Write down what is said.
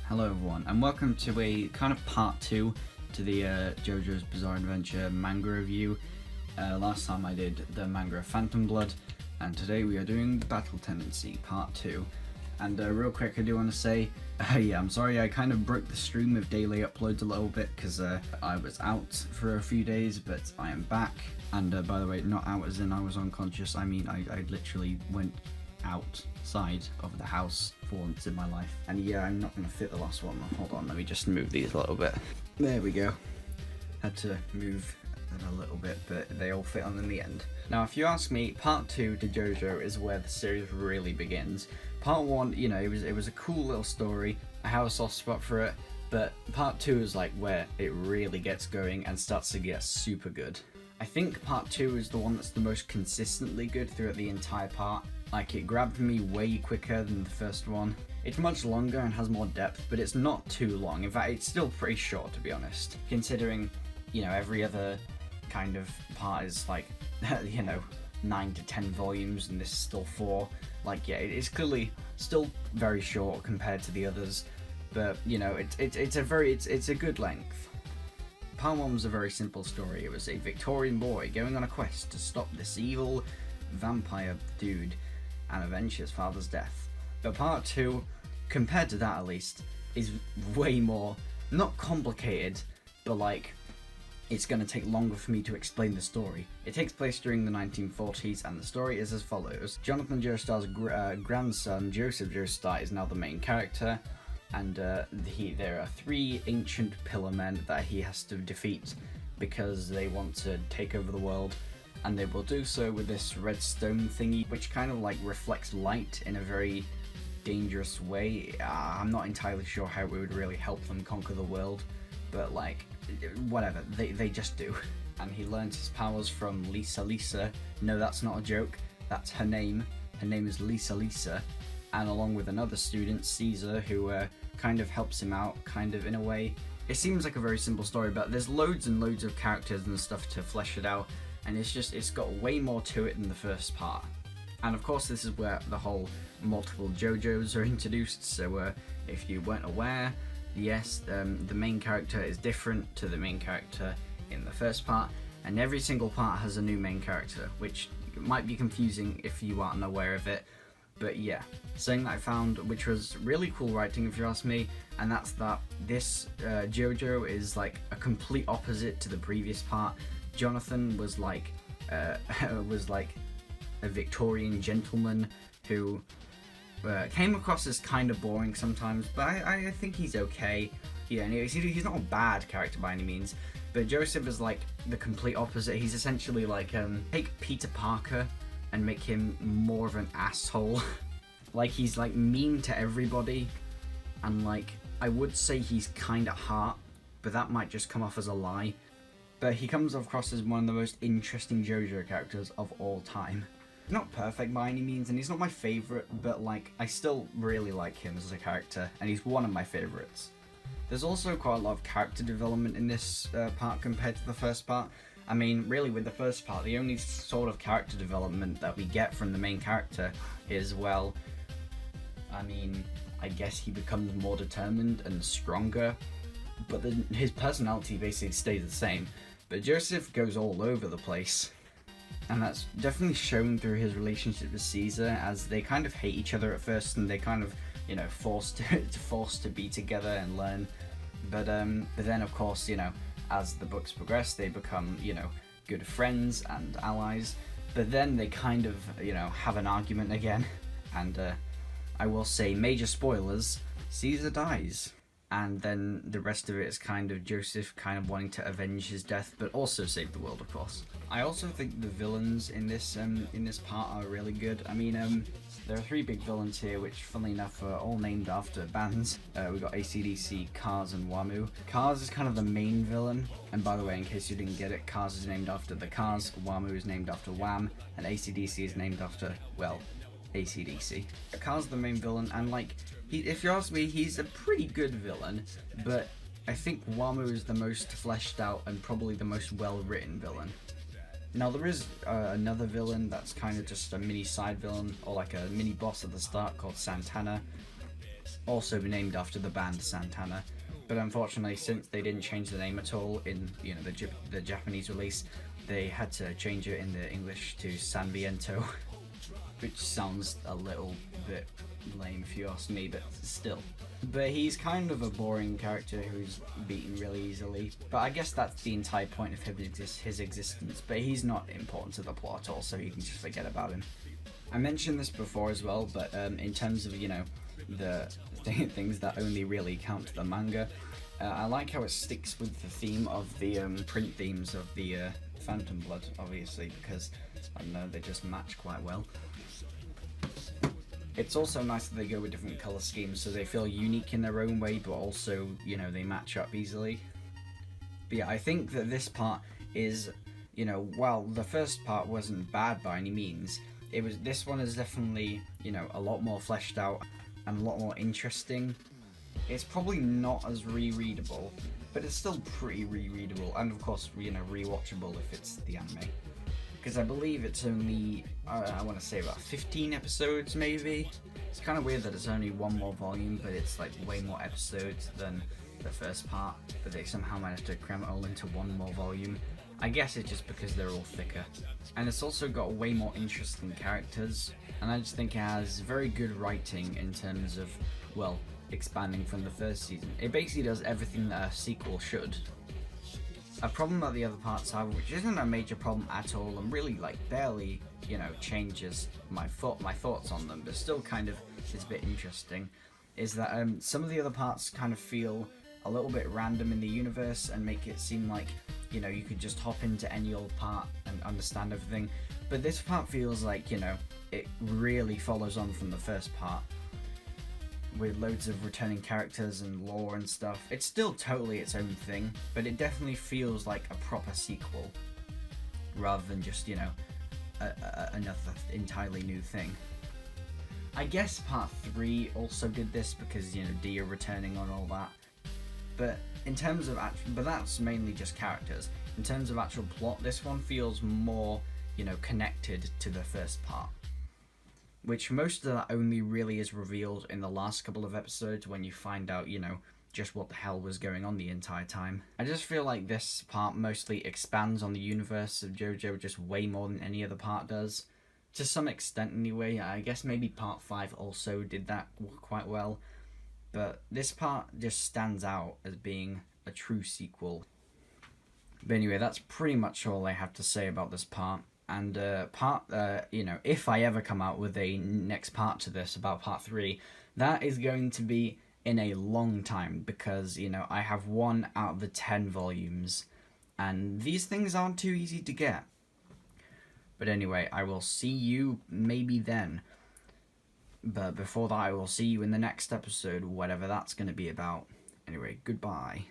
Hello everyone, and welcome to a kind of part 2 to the JoJo's Bizarre Adventure manga review. Last time I did the manga of Phantom Blood, and today we are doing Battle Tendency part 2. And real quick, I do want to say, yeah, I'm sorry I kind of broke the stream of daily uploads a little bit because I was out for a few days, but I am back. And by the way, not out as in I was unconscious, I mean I literally went outside of the house for once in my life. And yeah, I'm not going to fit the last one. Hold on, let me just move these a little bit. There we go. Had to move it a little bit, but they all fit on in the end. Now, if you ask me, part 2 to JoJo is where the series really begins. Part 1, you know, it was a cool little story. I have a soft spot for it, but part 2 is like where it really gets going and starts to get super good. I think part 2 is the one that's the most consistently good throughout the entire part. Like, it grabbed me way quicker than the first one. It's much longer and has more depth, but it's not too long. In fact, it's still pretty short, to be honest. Considering, you know, every other kind of part is like, you know, 9 to 10 volumes, and this is still 4. Like, yeah, it's clearly still very short compared to the others, but, you know, it's a good length. Part 1 was a very simple story. It was a Victorian boy going on a quest to stop this evil vampire dude and avenge his father's death. But part 2, compared to that at least, is way more, not complicated, but like, it's going to take longer for me to explain the story. It takes place during the 1940s, and the story is as follows. Jonathan Joestar's grandson, Joseph Joestar, is now the main character, and there are 3 ancient pillar men that he has to defeat because they want to take over the world. And they will do so with this redstone thingy, which kind of like reflects light in a very dangerous way. I'm not entirely sure how it would really help them conquer the world, but like, whatever, they just do. And he learns his powers from Lisa. No, that's not a joke, that's her name. Her name is Lisa. And along with another student, Caesar, who kind of helps him out, kind of in a way. It seems like a very simple story, but there's loads and loads of characters and stuff to flesh it out. And it's got way more to it than the first part. And of course, this is where the whole multiple JoJos are introduced, so if you weren't aware, yes, the main character is different to the main character in the first part, and every single part has a new main character, which might be confusing if you aren't aware of it, but yeah. Something that I found, which was really cool writing if you ask me, and that's that this JoJo is like a complete opposite to the previous part. Jonathan was like a Victorian gentleman who came across as kind of boring sometimes, but I think he's okay. Yeah, anyways, he's not a bad character by any means, but Joseph is like the complete opposite. He's essentially like, take Peter Parker and make him more of an asshole. Like, he's like mean to everybody, and like, I would say he's kind of hot, but that might just come off as a lie. But he comes across as one of the most interesting JoJo characters of all time. Not perfect by any means, and he's not my favourite, but like, I still really like him as a character, and he's one of my favourites. There's also quite a lot of character development in this part compared to the first part. I mean, really, with the first part, the only sort of character development that we get from the main character is, well, I mean, I guess he becomes more determined and stronger, but then his personality basically stays the same. But Joseph goes all over the place, and that's definitely shown through his relationship with Caesar, as they kind of hate each other at first, and they kind of, you know, forced to be together and learn. But then of course, you know, as the books progress, they become, you know, good friends and allies. But then they kind of, you know, have an argument again, and I will say, major spoilers, Caesar dies. And then the rest of it is kind of Joseph kind of wanting to avenge his death, but also save the world, of course. I also think the villains in this part are really good. I mean, there are 3 big villains here, which, funnily enough, are all named after bands. We got AC/DC, Cars, and Wamu. Cars is kind of the main villain, and by the way, in case you didn't get it, Cars is named after the Cars, Wamu is named after Wham, and AC/DC is named after, well, AC/DC. Cars the main villain, and like, if you ask me, he's a pretty good villain, but I think Wamu is the most fleshed out and probably the most well-written villain. Now, there is another villain that's kind of just a mini side villain, or like a mini boss at the start, called Santana, also named after the band Santana. But unfortunately, since they didn't change the name at all in the Japanese release, they had to change it in the English to San Viento, which sounds a little bit lame if you ask me, but still. But he's kind of a boring character who's beaten really easily. But I guess that's the entire point of his existence. But he's not important to the plot at all, so you can just forget about him. I mentioned this before as well, but in terms of, the things that only really count to the manga, I like how it sticks with the theme of the print themes of the Phantom Blood, obviously, because, I don't know, they just match quite well. It's also nice that they go with different colour schemes, so they feel unique in their own way, but also, they match up easily. But yeah, I think that this part is, while the first part wasn't bad by any means, this one is definitely, a lot more fleshed out and a lot more interesting. It's probably not as rereadable, but it's still pretty rereadable, and of course, rewatchable if it's the anime. Because I believe it's only, I want to say about 15 episodes maybe. It's kind of weird that it's only one more volume, but it's like way more episodes than the first part, but they somehow managed to cram it all into one more volume. I guess it's just because they're all thicker. And it's also got way more interesting characters, and I just think it has very good writing in terms of, well, expanding from the first season. It basically does everything that a sequel should. A problem that the other parts have, which isn't a major problem at all, and really barely, changes my thoughts on them, but still kind of is a bit interesting, is that some of the other parts kind of feel a little bit random in the universe and make it seem like, you could just hop into any old part and understand everything. But this part feels like, it really follows on from the first part, with loads of returning characters and lore and stuff. It's still totally its own thing, but it definitely feels like a proper sequel, rather than just, another entirely new thing. I guess part 3 also did this because, Dia returning on all that. But in terms of but that's mainly just characters. In terms of actual plot, this one feels more, connected to the first part. Which most of that only really is revealed in the last couple of episodes when you find out, just what the hell was going on the entire time. I just feel like this part mostly expands on the universe of JoJo just way more than any other part does. To some extent anyway. I guess maybe part 5 also did that quite well. But this part just stands out as being a true sequel. But anyway, that's pretty much all I have to say about this part. And if I ever come out with a next part to this about part 3, that is going to be in a long time, because, I have 1 out of the 10 volumes, and these things aren't too easy to get. But anyway, I will see you maybe then. But before that, I will see you in the next episode, whatever that's going to be about. Anyway, goodbye.